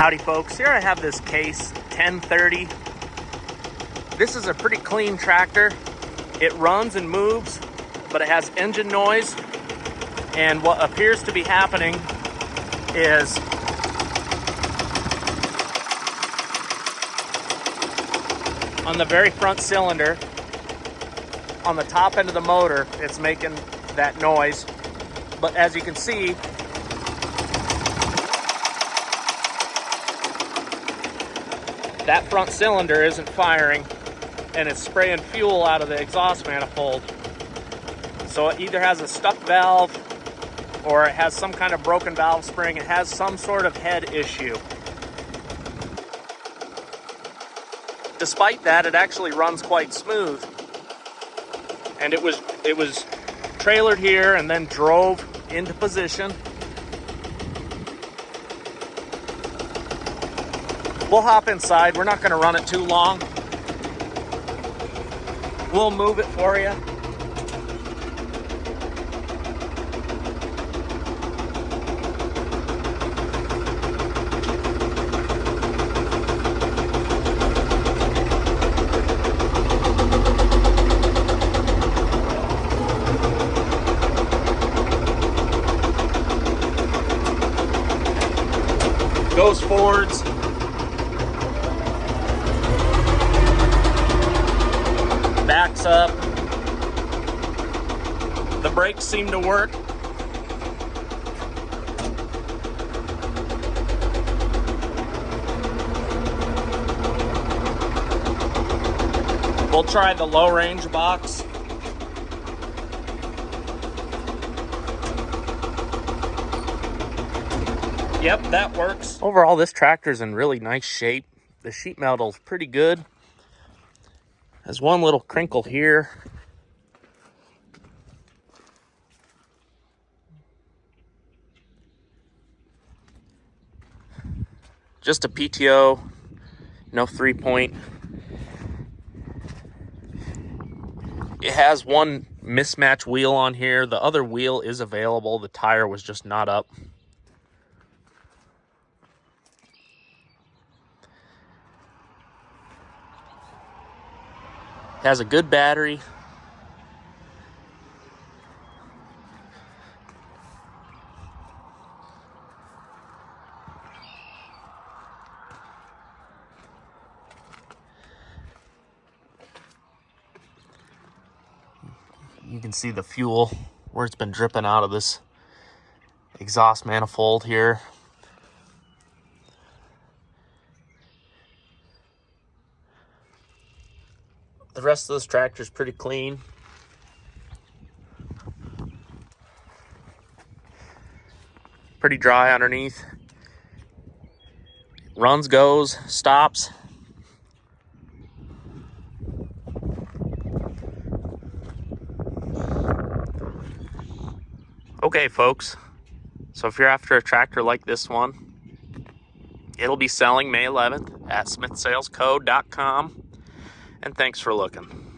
Howdy folks, here I have this Case 1030. This is a pretty clean tractor. It runs and moves, but it has engine noise. And what appears to be happening is on the very front cylinder, on the top end of the motor, it's making that noise. But as you can see, that front cylinder isn't firing, and it's spraying fuel out of the exhaust manifold. So it either has a stuck valve or it has some kind of broken valve spring. It has some sort of head issue. Despite that, it actually runs quite smooth. And it was trailered here and then drove into position. We'll hop inside. We're not going to run it too long. We'll move it for you. Goes forwards. Backs up. The brakes seem to work. We'll try the low range box. Yep, that works. Overall, this tractor's in really nice shape. The sheet metal's pretty good. There's one little crinkle here. Just a PTO, no 3-point. It has one mismatch wheel on here. The other wheel is available. The tire was just not up. Has a good battery. You can see the fuel where it's been dripping out of this exhaust manifold here. The rest of this tractor is pretty clean. Pretty dry underneath. Runs, goes, stops. Okay, folks. So if you're after a tractor like this one, it'll be selling May 11th at smithsalesco.com. And thanks for looking.